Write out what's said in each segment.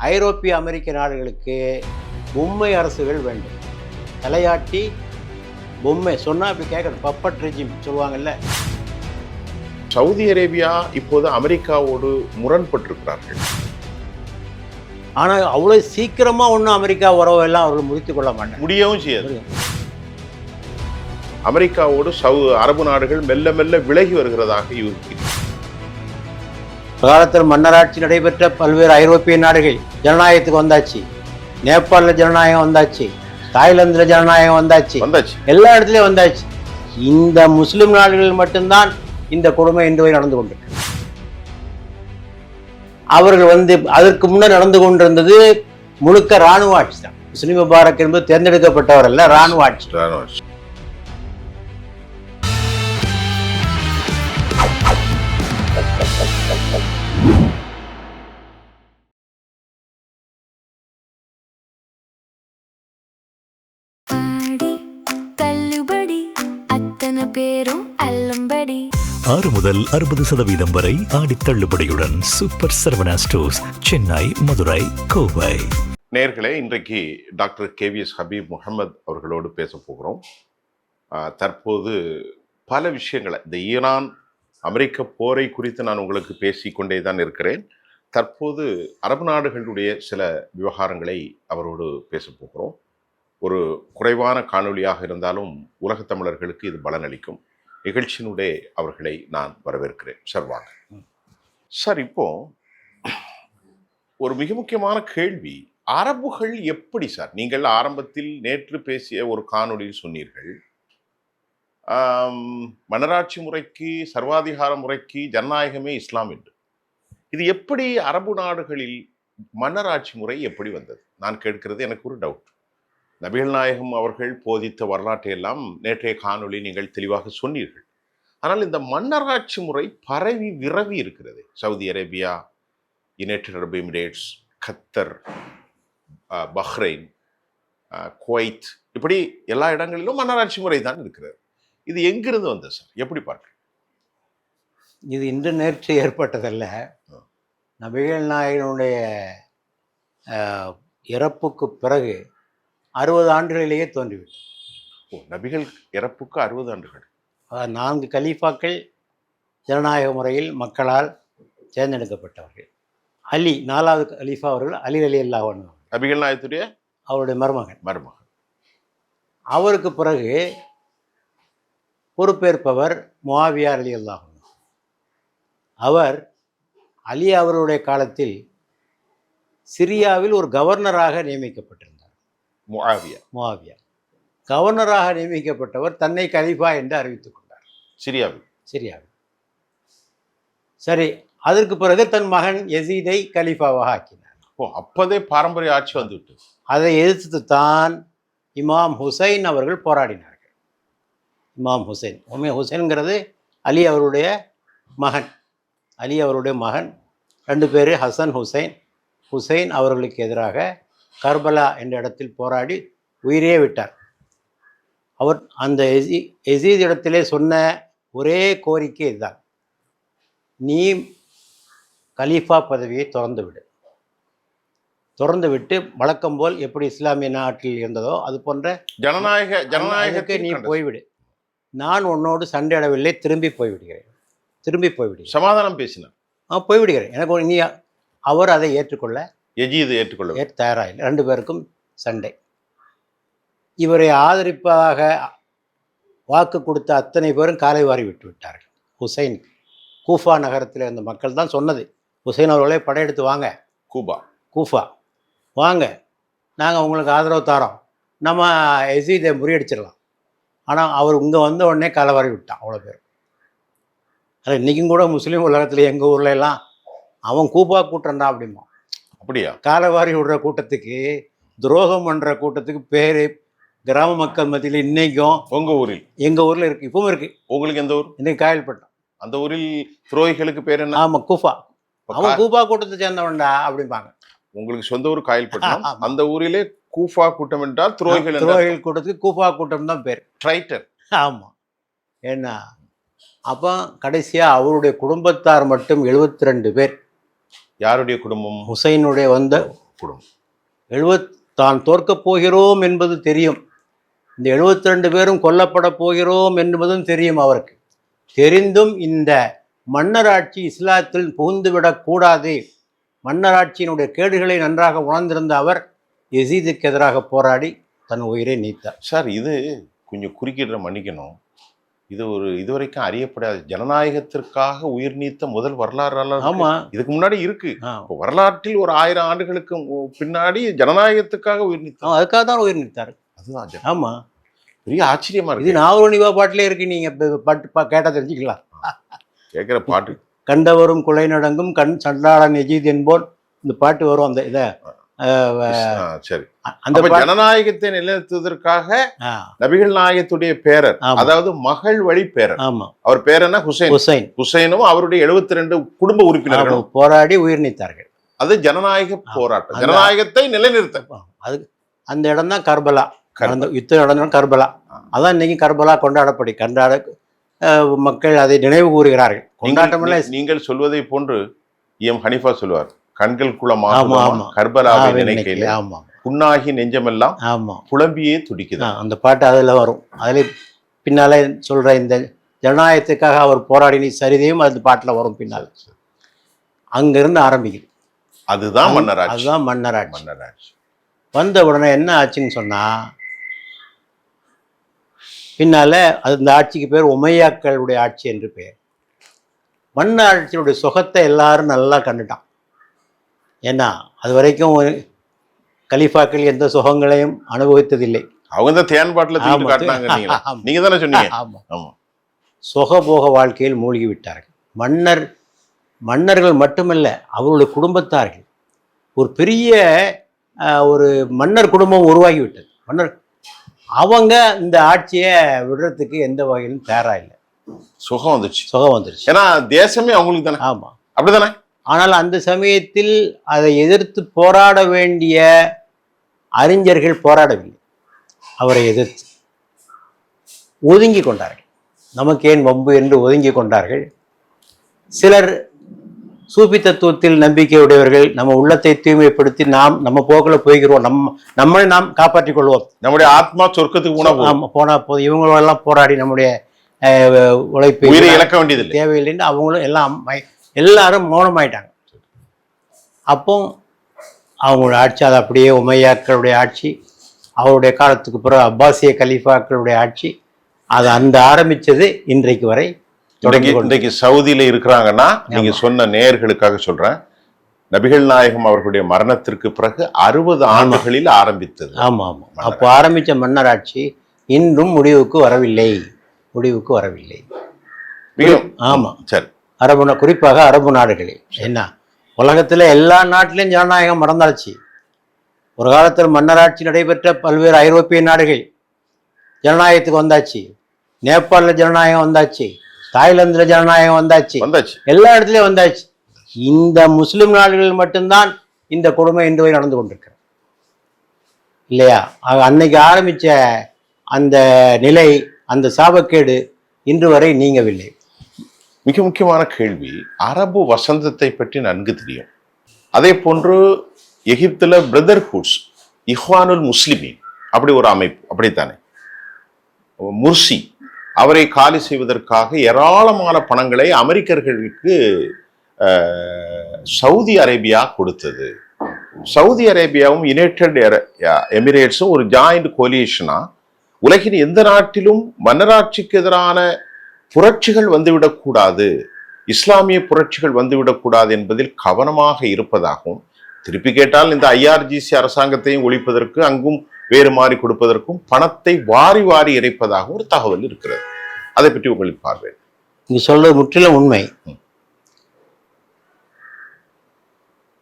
ஐரோப்பிய அமெரிக்க நாடுகளுக்கு பொம்மை அரசுகள் வேண்டும். தலையாட்டி பொம்மை சொன்னால் அப்படி கேட்கணும். பப்பட் ரெஜிம் சொல்லுவாங்கல்ல. சவுதி அரேபியா இப்போது அமெரிக்காவோடு முரண்பட்டிருக்கிறார்கள். ஆனால் அவ்வளோ சீக்கிரமாக ஒன்றும் அமெரிக்கா உறவெல்லாம் அவர்கள் முடித்து கொள்ள மாட்டாங்க, முடியவும் செய்யாது. அமெரிக்காவோடு அரபு நாடுகள் மெல்ல மெல்ல விலகி வருகிறதாக இருக்கிறது. காலத்தில் மன்னராட்சி நடைபெற்ற பல்வேறு ஐரோப்பிய நாடுகள் ஜனநாயகத்துக்கு வந்தாச்சு. நேபாளில் ஜனநாயகம் வந்தாச்சு, தாய்லாந்தில் ஜனநாயகம் வந்தாச்சு, எல்லா இடத்துலையும் வந்தாச்சு. இந்த முஸ்லிம் நாடுகளில் மட்டும்தான் இந்த கொடுமை இன்று வரை நடந்து கொண்டிருக்கு. அவர்கள் அதற்கு முன்னர் நடந்து கொண்டிருந்தது முழுக்க இராணுவ ஆட்சி தான். முஸ்லிம் முபாரக் என்பது தேர்ந்தெடுக்கப்பட்டவர் அல்ல, இராணுவ ஆட்சி. பேரும் அல்லம்படி 6 முதல் 60% வரை ஆடி தள்ளுபடியுடன் சூப்பர் சரவணா ஸ்டோர்ஸ், சென்னை, மதுரை, கோவை. நேயர்களே, இன்றைக்கு டாக்டர் KVS ஹபீப் முகமது அவர்களோடு பேச போகிறோம். தற்போது பல விஷயங்களை, இந்த ஈரான் அமெரிக்க போரை குறித்து நான் உங்களுக்கு பேசிக்கொண்டே தான் இருக்கிறேன். தற்போது அரபு நாடுகளுடைய சில விவகாரங்களை அவரோடு பேச போகிறோம். ஒரு குறைவான காணொலியாக இருந்தாலும் உலகத் தமிழர்களுக்கு இது பலனளிக்கும். நிகழ்ச்சியினுடைய அவர்களை நான் வரவேற்கிறேன். சார் வாங்க. சார், இப்போ ஒரு மிக முக்கியமான கேள்வி, அரபுகள் எப்படி சார், நீங்கள் ஆரம்பத்தில் நேற்று பேசிய ஒரு காணொலியில் சொன்னீர்கள், மன்னராட்சி முறைக்கு, சர்வாதிகார முறைக்கு ஜனநாயகமே இஸ்லாம் என்று. இது எப்படி அரபு நாடுகளில் மன்னராட்சி முறை எப்படி வந்தது? நான் கேட்கிறது எனக்கு ஒரு டவுட். நபிகள் நாயகம் அவர்கள் போதித்த வரலாற்றை எல்லாம் நேற்றைய காணொலி நீங்கள் தெளிவாக சொன்னீர்கள். ஆனால் இந்த மன்னராட்சி முறை பரவி விரவி இருக்கிறது. சவுதி அரேபியா, யுனைடெட் அரபு எமிரேட்ஸ், கத்தர், பஹ்ரைன், குவைத், இப்படி எல்லா இடங்களிலும் மன்னராட்சி முறை தான் இருக்கிறது. இது எங்கிருந்து வந்தது சார்? எப்படி பார்க்குறீங்க? இது இன்று நேற்று ஏற்பட்டதல்ல. நபிகள் நாயகனுடைய இறப்புக்கு பிறகு 60 ஆண்டுகளிலேயே தோன்றிவிட்டது. நபிகள் இறப்புக்கு 60 ஆண்டுகள். 4 கலீஃபாக்கள் ஜனநாயக முறையில் மக்களால் தேர்ந்தெடுக்கப்பட்டவர்கள். அலி 4வது கலீஃபா அவர்கள் அலி ரலியல்லாஹு அன்ஹு, நபிகள் நாயகத்துடைய அவருடைய மருமகன். அவருக்கு பிறகு பொறுப்பேற்பவர் முஆவியா ரலியல்லாஹு அன்ஹு. அவர் அலி அவருடைய காலத்தில் சிரியாவில் ஒரு கவர்னராக நியமிக்கப்பட்டிருந்தார். முஆவியா கவர்னராக நியமிக்கப்பட்டவர் தன்னை கலீஃபா என்று அறிவித்துக் கொண்டார் சிரியாவில். சரி, அதற்கு பிறகு தன் மகன் யசீதை கலீஃபாவாக ஆக்கினார். அப்போதே பாரம்பரிய ஆட்சி வந்துவிட்டு அதை எதிர்த்து தான் இமாம் ஹுசைன் அவர்கள் போராடினார்கள். இமாம் ஹுசைன்ங்கிறது அலி அவருடைய மகன். 2 பேர் ஹசன் ஹுசைன் அவர்களுக்கு எதிராக கர்பலா என்ற இடத்தில் போராடி உயிரே விட்டார். அவர் அந்த எசீத் இடத்திலே சொன்ன ஒரே கோரிக்கை இதுதான், நீ கலீஃபா பதவியை திறந்து விட்டு வழக்கம் போல் எப்படி இஸ்லாமிய நாட்டில் இருந்ததோ அது போன்ற ஜனநாயகத்துக்கு நீ போய்விடு. நான் உன்னோடு சண்டையிடவில்லை, திரும்பி போய்விடுகிறேன். சமாதானம் பேசினார். போய்விடுகிறேன். எனக்கு நீ அவர் அதை ஏற்றுக்கொள்ள தயாராக 2 பேருக்கும் சண்டை. இவரை ஆதரிப்பதாக வாக்கு கொடுத்த அத்தனை பேரும் காலை வாரி விட்டார்கள். ஹுசைன் கூஃபா நகரத்தில் இருந்த மக்கள் தான் சொன்னது, ஹுசைன் அவர்களே படையெடுத்து வாங்க, கூஃபா வாங்க, நாங்கள் உங்களுக்கு ஆதரவு தரோம், நம்ம எசீதை முறியடிச்சிடலாம். ஆனால் அவர் இங்கே வந்த உடனே காலை வாரி விட்டான் அவ்வளோ பேர். அது இன்றைக்கும் கூட முஸ்லீம் உலகத்தில் எங்கள் ஊரில் எல்லாம் அவன் கூஃபா கூட்டண்டா அப்படிமா. அப்படியா? காலவாரி விடுற கூட்டத்துக்கு, துரோகம் பண்ணுற கூட்டத்துக்கு பேர் கிராம மக்கள் மத்தியில் இன்னைக்கும் எங்கள் ஊரில் இருக்குது, இப்பவும் இருக்குது. உங்களுக்கு எந்த ஊர்? இன்னைக்கு காயல்பட்டம். அந்த ஊரில் துரோகிகளுக்கு பேர் என்ன? ஆமாம், கூஃபா. அவன் கூஃபா கூட்டத்தை சேர்ந்தவன்டா அப்படிம்பாங்க. உங்களுக்கு சொந்த ஊர் காயல்பட்டம். அந்த ஊரிலே கூஃபா கூட்டம் என்றால் துரோகிகள் கூட்டத்துக்கு கூஃபா கூட்டம் தான் பேர். ட்ரைட்டர். ஆமாம். ஏன்னா அப்போ கடைசியாக அவருடைய குடும்பத்தார் மட்டும் 72 பேர். யாருடைய குடும்பம்? ஹுசைனுடைய குடும்பம். தான் தோற்கப் போகிறோம் என்பது தெரியும். இந்த 72 பேரும் கொல்லப்பட போகிறோம் என்பதும் தெரியும் அவருக்கு. தெரிந்தும் இந்த மன்னராட்சி இஸ்லாத்தில் புகுந்துவிடக் கூடாது, மன்னராட்சியினுடைய கேடுகளை நன்றாக உணர்ந்திருந்த அவர் யசீதுக்கு எதிராக போராடி தன் உயிரை நீத்தார். சார், இது கொஞ்சம் குறுக்கிடுற மன்னிக்கணும். இது இதுவரைக்கும் அறியப்படாத ஜனநாயகத்திற்காக உயிர் நீத்த முதல் வரலாறு. ஆமா, இதுக்கு முன்னாடி இருக்கு. வரலாற்றில் ஒரு 1000 ஆண்டுகளுக்கு பின்னாடி ஜனநாயகத்துக்காக உயிர் நீத்தார். அதுக்காக தான் உயிர் நீத்தார். அதுதான். ஆமா, பெரிய ஆச்சரியமா இருக்கு. இது நாவலனிவா பாட்டிலே இருக்கு. நீங்க பாட்டு கேட்டா தெரிஞ்சுக்கலாம். கேட்கிற பாட்டு கண்டவரும் குலை நடங்கும் கண் சண்டாளன் எஜீத் என்போர் இந்த பாட்டு வரும். அந்த இதை சரி, அந்த ஜனநாயகத்தை நிலைநிறுத்துவதற்காக நபிகள் நாயகத்துடைய பேரர், அதாவது மகள் வழி பேரர், அவர் பேர் என்ன, ஹுசைனும் அவருடைய 72 குடும்ப உறுப்பினர்களும் போராடி உயிர் நீத்தார்கள். அது ஜனநாயக போராட்டம், ஜனநாயகத்தை நிலைநிறுத்த. அது அந்த இடம் தான் கர்பலா. யுத்தம் நடந்த கர்பலா. அதான் இன்னைக்கு கர்பலா கொண்டாட மக்கள் அதை நினைவு கூறுகிறார்கள். கொண்டாட்டம். நீங்கள் சொல்வதை போன்று எம் ஹனிஃபா சொல்வார், கண்கள் குளமாக கர்பலாவை நினைக்கையில புண்ணாகி நெஞ்சமெல்லாம் புலம்பியே துடிக்குது. அந்த பாட்டு அதுல வரும். அதுல பின்னால சொல்ற இந்த ஜனநாயகத்துக்காக அவர் போராடின சரிதையும் அந்த பாட்டுல வரும் பின்னால. அங்கிருந்து ஆரம்பிக்குது. அதுதான் மன்னராட்சி. அதுதான் மன்னராட்சி. வந்த உடனே என்ன ஆச்சுன்னு சொன்னா, பின்னால அந்த ஆட்சிக்கு பேர் உமையாக்களுடைய ஆட்சி என்று பெயர். மன்னராட்சியுடைய சுகத்தை எல்லாரும் நல்லா கண்டுட்டான். ஏன்னா அது வரைக்கும் கலீஃபாக்கள் எந்த சுகங்களையும் அனுபவித்ததில்லை. அவங்க தான் தேன் பாட்டில் நீங்க தானே சொன்னீங்க. ஆமா, சுகபோக வாழ்க்கையில் மூழ்கி விட்டார்கள். மன்னர்கள் மட்டுமல்ல, அவருடைய குடும்பத்தார்கள். ஒரு பெரிய ஒரு மன்னர் குடும்பம் உருவாகிவிட்டது. அவங்க இந்த ஆட்சியை விடுறதுக்கு எந்த வகையிலும் தயாரா இல்லை. சுகம் வந்துருச்சு. ஏன்னா தேசமே அவங்களுக்கு தானே. ஆமா, அப்படிதானே. ஆனால் அந்த சமயத்தில் அதை எதிர்த்து போராட வேண்டிய அறிஞர்கள் போராடவில்லை. அவரை எதிர்த்து ஒதுங்கி கொண்டார்கள். நமக்கு ஏன் வம்பு என்று ஒதுங்கி கொண்டார்கள். சிலர் சூஃபி தத்துவத்தில் நம்பிக்கையுடையவர்கள், நம்ம உள்ளத்தை தூய்மைப்படுத்தி நம்ம போக்கில் போய்கிறோம், நம்மளை நாம் காப்பாற்றிக் கொள்வோம், நம்முடைய ஆத்மா சொர்க்கத்துக்கு போனா போதும், இவங்களெல்லாம் போராடி நம்முடைய உழைப்பை இழக்க வேண்டியது தேவையில்லைன்னு அவங்களும் எல்லாரும் மௌனமாயிட்டாங்க. அப்போ அவங்களோட ஆட்சி அது அப்படியே உமையாக்களுடைய ஆட்சி. அவருடைய காலத்துக்கு பிறகு அப்பாசிய கலீஃபாக்களுடைய ஆட்சி. அது அந்த ஆரம்பிச்சது இன்றைக்கு வரை. இன்றைக்கு சவுதியில இருக்கிறாங்கன்னா, நீங்க சொன்ன நேயர்களுக்காக சொல்றேன், நபிகள் நாயகம் அவர்களுடைய மரணத்திற்கு பிறகு 60 ஆண்டுகளில் ஆரம்பித்தது. ஆமா. அப்போ ஆரம்பிச்ச மன்னராட்சி இன்றும் முடிவுக்கு வரவில்லை. ஆமா, சரி. குறிப்பாக அரபு நாடுகளில் என்ன, உலகத்துல எல்லா நாட்டிலையும் ஜனநாயகம் மறந்தாச்சு. ஒரு காலத்தில் மன்னராட்சி நடைபெற்ற பல்வேறு ஐரோப்பிய நாடுகள் ஜனநாயகத்துக்கு வந்தாச்சு. நேபாளில் ஜனநாயகம் வந்தாச்சு, தாய்லாந்துல ஜனநாயகம் வந்தாச்சு, எல்லா இடத்துலயும் வந்தாச்சு. இந்த முஸ்லிம் நாடுகளில் மட்டும்தான் இந்த கொடுமை இன்று வரை நடந்து கொண்டிருக்கிறது இல்லையா? அன்னைக்கு ஆரம்பிச்ச அந்த நிலை, அந்த சாபக்கேடு இன்று வரை நீங்கவில்லை. மிக முக்கியமான கேள்வி, அரபு வசந்தத்தை பற்றி நன்கு தெரியும். அதே போன்று எகிப்துல பிரதர்ஹுட்ஸ், இஹ்வானுல் முஸ்லிமீன் அப்படி ஒரு அமைப்பு, அப்படித்தானே. முர்சி அவரை காலி செய்வதற்காக ஏராளமான பணங்களை அமெரிக்கர்களுக்கு சவுதி அரேபியா கொடுத்தது. சவுதி அரேபியாவும் யுனைடெட் எமிரேட்ஸும் ஒரு ஜாயிண்ட் கோலியேஷனா உலகின் எந்த நாட்டிலும் மன்னராட்சிக்கு எதிரான புரட்சிகள் வந்துவிடக்கூடாது, இஸ்லாமிய புரட்சிகள் வந்துவிடக்கூடாது என்பதில் கவனமாக இருப்பதாகவும், திருப்பி கேட்டால் இந்த IRGC அரசாங்கத்தையும் ஒழிப்பதற்கு அங்கும் வேறு மாறி கொடுப்பதற்கும் பணத்தை வாரி வாரி இறைப்பதாக ஒரு தகவல் இருக்கிறது. அதை பற்றி உங்களுக்கு பார்வை? நீங்க சொல்றது முற்றிலும் உண்மை.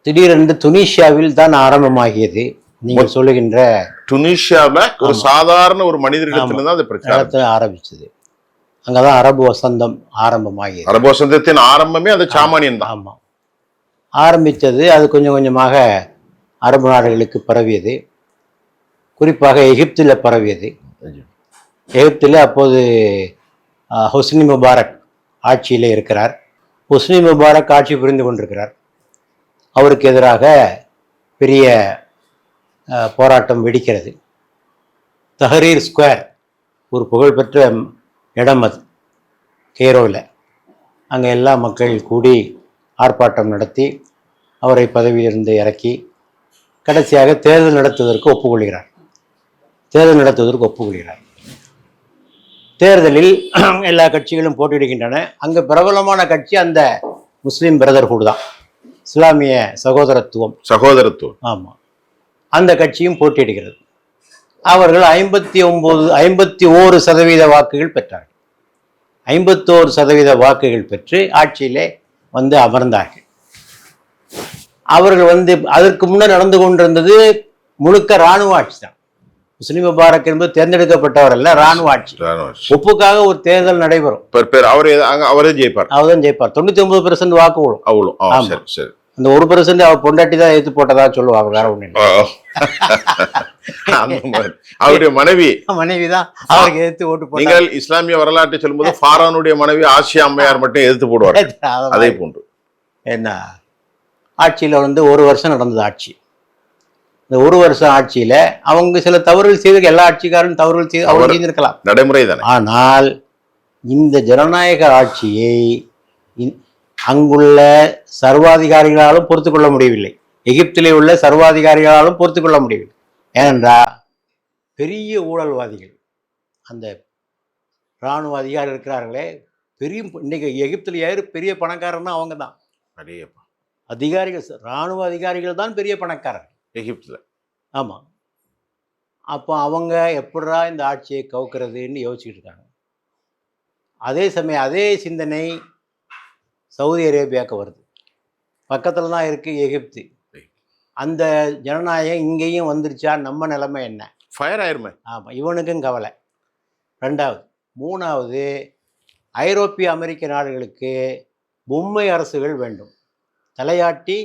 திடீரென்று துனிஷியாவில் தான் ஆரம்பமாகியது. நீங்க சொல்லுகின்ற துனிஷியாவில் ஒரு சாதாரண ஒரு மனிதர்களிடத்துல தான் பிரச்சனை ஆரம்பிச்சது. அங்கதான் அரபு வசந்தம் ஆரம்பமாகியது. அரபு வசந்தத்தின் ஆரம்பமே அந்த சாமானியன் தான். ஆமா, ஆரம்பித்தது. அது கொஞ்சம் கொஞ்சமாக அரபு நாடுகளுக்கு பரவியது. குறிப்பாக எகிப்தில் பரவியது. எகிப்தில் அப்போது ஹொஸ்னி முபாரக் ஆட்சியில் இருக்கிறார். ஹொஸ்னி முபாரக் ஆட்சி புரிந்து கொண்டிருக்கிறார். அவருக்கு எதிராக பெரிய போராட்டம் வெடிக்கிறது. தஹரீர் ஸ்கொயர் ஒரு புகழ்பெற்ற இடம் அது கெய்ரோவில். அங்கே எல்லா மக்கள் கூடி ஆர்ப்பாட்டம் நடத்தி அவரை பதவியிலிருந்து இறக்கி கடைசியாக தேர்தல் நடத்துவதற்கு ஒப்புக்கொள்கிறார். தேர்தலில் எல்லா கட்சிகளும் போட்டியிடுகின்றன. அங்கே பிரபலமான கட்சி அந்த முஸ்லீம் பிரதர்ஹுட் தான், இஸ்லாமிய சகோதரத்துவம். ஆமாம், அந்த கட்சியும் போட்டியிடுகிறது. அவர்கள் 51% வாக்குகள் பெற்றார்கள். 51% வாக்குகள் பெற்று ஆட்சியிலே வந்து அமர்ந்தார்கள். அவர்கள் வந்து அதற்கு முன்னர் நடந்து கொண்டிருந்தது முழுக்க இராணுவ ஆட்சி தான். முஸ்லிம் முபாரக் என்பது தேர்ந்தெடுக்கப்பட்டவர் அல்ல, இராணுவ ஆட்சி. ஒப்புக்காக ஒரு தேர்தல் நடைபெறும், அவர்தான் ஜெயிப்பார். 99% வாக்கு விடும். அந்த 1% அவர் பொண்டாட்டி தான் எடுத்து போட்டதா சொல்லுவாங்க, வேற ஒண்ணு இல்லை. அவருடைய மனைவிதான் அவருக்கு எதிர்த்து ஓட்டு போட்டாங்க. நீங்கள் இஸ்லாமிய வரலாற்றை சொல்லும்போது ஃபாரானுடைய மனைவி ஆசியா அம்மையார் மட்டும் எதிர்த்து போடுவார். அதே போன்று என்ன ஆட்சியில வந்து 1 வருஷம் நடந்தது ஆட்சி. இந்த 1 வருஷம் ஆட்சியில அவங்க சில தவறுகள் செய்து, எல்லா ஆட்சிக்காரரும் தவறுகள் செய்து அவங்க செய்திருக்கலாம், நடைமுறை தானே. ஆனால் இந்த ஜனநாயக ஆட்சியை அங்குள்ள சர்வாதிகாரிகளாலும் பொறுத்து கொள்ள முடியவில்லை. எகிப்திலே உள்ள சர்வாதிகாரிகளாலும் பொறுத்து கொள்ள முடியவில்லை. ஏனென்றால் பெரிய ஊழல்வாதிகள், அந்த இராணுவ அதிகாரி இருக்கிறார்களே, இன்னைக்கு எகிப்தில் யாரு பெரிய பணக்காரன்னா அவங்க தான். அதிகாரிகள், இராணுவ அதிகாரிகள் தான் பெரிய பணக்காரர்கள் எகிப்தில். ஆமாம். அப்போ அவங்க எப்படா இந்த ஆட்சியை கவுக்கிறதுன்னு யோசிச்சுட்டு இருக்காங்க. அதே சமயம் அதே சிந்தனை சவுதி அரேபியாவுக்கு வருது. பக்கத்தில் தான் இருக்குது எகிப்து. அந்த ஜனநாயகம் இங்கேயும் வந்துருச்சா, நம்ம நிலைமை என்ன? ஃபயர் ஆயிருமே. ஆமாம், இவனுக்கும் கவலை. 2வது. 3வது, ஐரோப்பிய அமெரிக்க நாடுகளுக்கு பொம்மை அரசுகள் வேண்டும். தலையாட்டி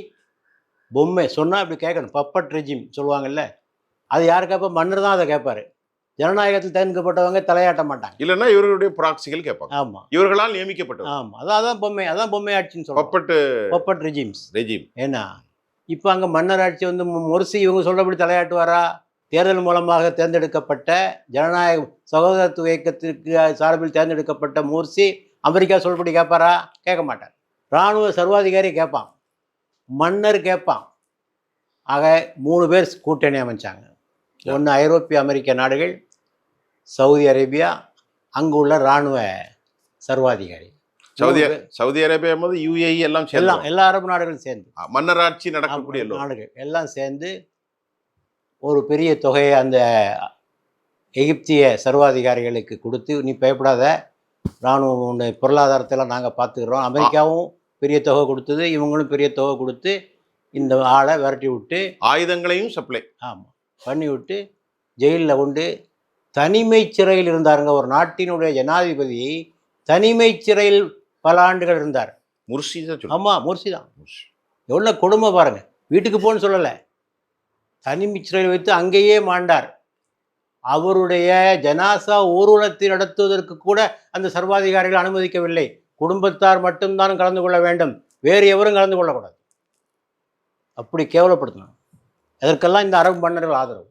பொம்மை சொன்னால் இப்படி கேட்கணும். பப்பட் ரெஜிம் சொல்லுவாங்கல்ல, அது யார் கேட்பா? மன்னர் தான் அதை கேட்பாரு. ஜனநாயகத்தில் தேர்ந்தெடுக்கப்பட்டவங்க தலையாட்ட மாட்டாங்க. இல்லைன்னா இவர்களுடைய ப்ராக்சிகள் கேட்பாங்க. ஆமாம், இவர்களால் நியமிக்கப்பட்டது. ஆமாம், அதான் பொம்மை ஆட்சின்னு சொல்லுவாங்க. Puppet regime. ஏன்னா இப்போ அங்கே மன்னர் ஆட்சி வந்து முர்சி இவங்க சொல்றபடி தலையாட்டுவாரா? தேர்தல் மூலமாக தேர்ந்தெடுக்கப்பட்ட ஜனநாயக சகோதரத்துவ இயக்கத்திற்கு சார்பில் தேர்ந்தெடுக்கப்பட்ட முர்சி அமெரிக்கா சொல்படி கேட்பாரா? கேட்க மாட்டார். இராணுவ சர்வாதிகாரி கேட்பான், மன்னர் கேட்பான். ஆக 3 பேர் கூட்டணி அமைச்சாங்க. ஒன்று ஐரோப்பிய அமெரிக்க நாடுகள், சவுதி அரேபியா, அங்கு உள்ள இராணுவ சர்வாதிகாரி. சவுதி அரேபியா போது UAE எல்லாம் எல்லா அரபு நாடுகளும் சேர்ந்து மன்னராட்சி நடக்கக்கூடிய நாடுகள் எல்லாம் சேர்ந்து ஒரு பெரிய தொகையை அந்த எகிப்திய சர்வாதிகாரிகளுக்கு கொடுத்து, நீ பயப்படாத, இராணுவம் பொருளாதாரத்தெல்லாம் நாங்கள் பார்த்துக்கிறோம். அமெரிக்காவும் பெரிய தொகை கொடுத்தது, இவங்களும் பெரிய தொகை கொடுத்து இந்த ஆளை விரட்டி விட்டு ஆயுதங்களையும் சப்ளை பண்ணி விட்டு ஜெயிலில் கொண்டு தனிமை சிறையில் இருந்தாருங்க. ஒரு நாட்டினுடைய ஜனாதிபதி தனிமை சிறையில் பல ஆண்டுகள் இருந்தார். முர்சி தான். ஆமாம், முர்சி தான். எவ்வளோ கொடுமை பாருங்க. வீட்டுக்கு போன்னு சொல்லலை, தனிமை சிறையில் வைத்து அங்கேயே மாண்டார். அவருடைய ஜனாசா ஊர்வலத்தை நடத்துவதற்கு கூட அந்த சர்வாதிகாரிகள் அனுமதிக்கவில்லை. குடும்பத்தார் மட்டும்தான் கலந்து கொள்ள வேண்டும், வேறு எவரும் கலந்து கொள்ளக்கூடாது. அப்படி கேவலப்படுத்தணும். அதற்கெல்லாம் இந்த அரபு மன்னர்கள் ஆதரவு.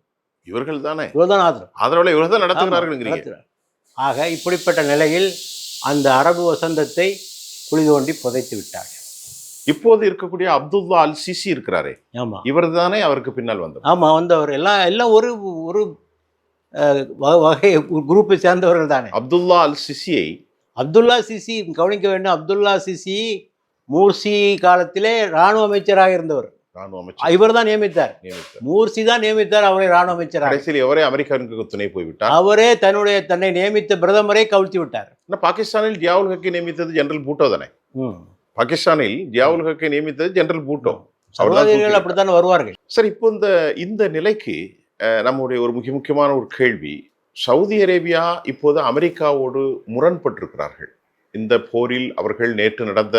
இவர்கள் தானே, இவர்தான் ஆதரவு, இவர்கள் தான் நடத்துகிறார்கள். ஆக இப்படிப்பட்ட நிலையில் அந்த அரபு வசந்தத்தை குழி தோண்டி புதைத்து விட்டார்கள். இப்போது இருக்கக்கூடிய அப்துல்லா அல் சிசி இருக்கிறாரே, ஆமா, இவர் தானே அவருக்கு பின்னால் வந்தவர். ஆமா, வந்தவர் எல்லாம் ஒரு ஒரு வகை குரூப்பை சேர்ந்தவர்கள் தானே. அப்துல்லா சிசி கவனிக்க வேண்டும். அப்துல்லா சிசி மூர்சி காலத்திலே இராணுவ அமைச்சராக இருந்தவர். இவர் தான் நியமித்தார். மூர்சி தான் நியமித்தார் அவரை இராணுவ அமைச்சராக. அவரே அமெரிக்காவுக்கு துணை போய்விட்டார். அவரே தன்னை நியமித்த பிரதமரை கவிழ்த்தி விட்டார். பாகிஸ்தானில் ஜியாவுல் ஹக்கை நியமித்தது ஜெனரல் பூட்டோ தானே. பாகிஸ்தானில் ஜியாவுல் ஹக்கை நியமித்தது ஜெனரல் பூட்டோ. சர்வாதிகாரிகள் அப்படித்தான் வருவார்கள். சார், இப்போ இந்த நிலைக்கு நம்முடைய ஒரு முக்கியமான ஒரு கேள்வி, சவுதி அரேபியா இப்போது அமெரிக்காவோடு முரண்பட்டிருக்கிறார்கள். இந்த போரில் அவர்கள் நேற்று நடந்த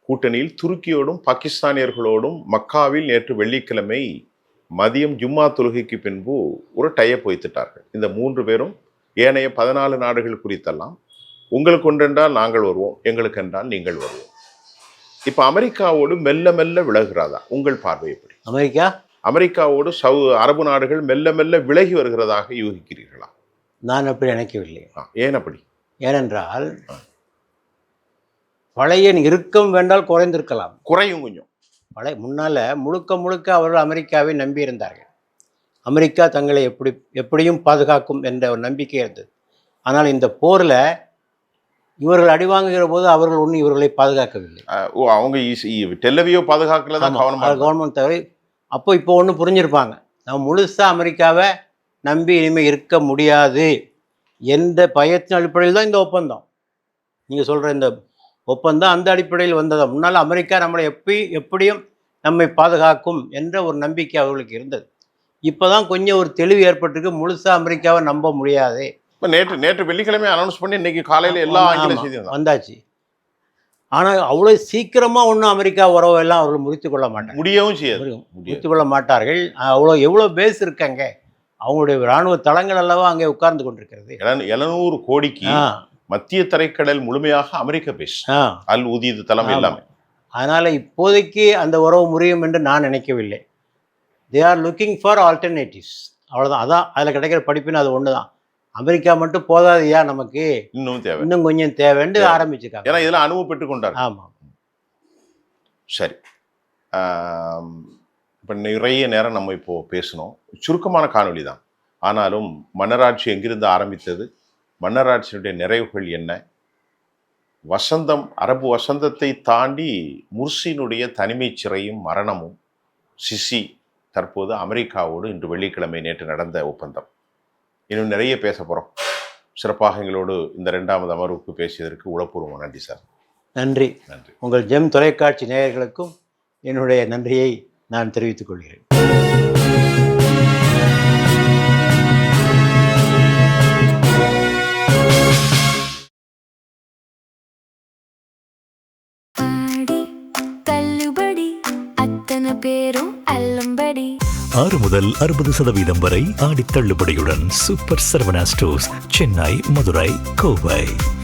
கூட்டணியில் துருக்கியோடும் பாகிஸ்தானியர்களோடும் மக்காவில் நேற்று வெள்ளிக்கிழமை மதியம் ஜும்மா தொழுகைக்கு பின்பு ஒரு டைப் வைத்துட்டார்கள். இந்த 3 பேரும் ஏனைய 14 நாடுகள் குறித்தெல்லாம் உங்களுக்கு ஒன்றென்றால் நாங்கள் வருவோம், எங்களுக்கு என்றால் நீங்கள் வருவோம். இப்போ அமெரிக்காவோடு மெல்ல மெல்ல விலகுறாதா? உங்கள் பார்வை எப்படி? அமெரிக்காவோடு அரபு நாடுகள் மெல்ல மெல்ல விலகி வருகிறதாக யூகிக்கிறீர்களா? நான் அப்படி நினைக்கவில்லை. ஏன் அப்படி? ஏனென்றால் பழைய இறுக்கம் வேண்டால் குறைந்திருக்கலாம், குறையும் கொஞ்சம். முன்னால் முழுக்க முழுக்க அவர்கள் அமெரிக்காவை நம்பியிருந்தார்கள். அமெரிக்கா தங்களை எப்படியும் பாதுகாக்கும் என்ற ஒரு நம்பிக்கை இருந்தது. ஆனால் இந்த போரில் இவர்கள் அடிவாங்குகிற போது அவர்கள் ஒன்றும் இவர்களை பாதுகாக்கவில்லை. அவங்க டெல்லவியோ பாதுகாக்கல தான் கவர்மெண்ட் தவிர. இப்போ ஒன்று புரிஞ்சிருப்பாங்க, நம்ம முழுசாக அமெரிக்காவை நம்பி இனிமேல் இருக்க முடியாது என்ற பயத்தின் அடிப்படையில் தான் இந்த ஒப்பந்தம். நீங்கள் சொல்கிற இந்த ஒப்பந்தம் அந்த அடிப்படையில் வந்ததா? முன்னால் அமெரிக்கா நம்மளை எப்படியும் நம்மை பாதுகாக்கும் என்ற ஒரு நம்பிக்கை அவர்களுக்கு இருந்தது. இப்போ தான் கொஞ்சம் ஒரு தெளிவு ஏற்பட்டிருக்கு, முழுசாக அமெரிக்காவை நம்ப முடியாது. நேற்று வெள்ளிக்கிழமை அனௌன்ஸ் பண்ணி இன்னைக்கு காலையில் எல்லா ஆங்கில செய்தியும் வந்தாச்சு. ஆனால் அவ்வளோ சீக்கிரமாக ஒன்றும் அமெரிக்கா உறவெல்லாம் அவர்கள் முறித்து கொள்ள மாட்டாங்க, முடியவும் செய்யாது, முறித்து கொள்ள மாட்டார்கள். எவ்வளோ பேஸ் இருக்காங்க, அவங்களுடைய இராணுவ தளங்கள் அல்லவா அங்கே உட்கார்ந்து கொண்டிருக்கிறது. 700 கோடிக்கு மத்திய தரைக்கடல் முழுமையாக அமெரிக்க பேஸ், அல் உதீது தளம் எல்லாமே. அதனால் இப்போதைக்கு அந்த உறவு முறியும் என்று நான் நினைக்கவில்லை. They are looking for alternatives, அவ்வளோதான். அதான் அதில் கிடைக்கிற படிப்புன்னு அது ஒன்று தான். அமெரிக்கா மட்டும் போதாதையா, நமக்கு இன்னும் கொஞ்சம் தேவைன்னு ஆரம்பிச்சிருக்காங்க. ஏன்னா இதெல்லாம் அனுபவம் பெற்று கொண்டார். ஆமாம். சரி, இப்போ நிறைய நேரம் நம்ம இப்போ பேசணும், சுருக்கமான காணொலி தான். ஆனாலும் மன்னராட்சி எங்கிருந்து ஆரம்பித்தது, மன்னராட்சியினுடைய நிறைவுகள் என்ன, அரபு வசந்தத்தை தாண்டி முர்சியினுடைய தனிமை சிறையும் மரணமும், சிசி தற்போது அமெரிக்காவோடு இன்று வெள்ளிக்கிழமை நேற்று நடந்த ஒப்பந்தம், இன்னும் நிறைய பேச போகிறோம். சிறப்பாக எங்களோடு இந்த 2வது அமர்வுக்கு பேசியதற்கு உளப்பூர்வமாக நன்றி சார். நன்றி. உங்கள் ஜெம் தொலைக்காட்சி நேயர்களுக்கும் என்னுடைய நன்றியை நான் தெரிவித்துக் கொள்கிறேன். பேரும் அல்லும்படி 6 முதல் 60% வரை ஆடி தள்ளுபடியுடன் சூப்பர் சரவணா ஸ்டோர்ஸ், சென்னை, மதுரை, கோவை.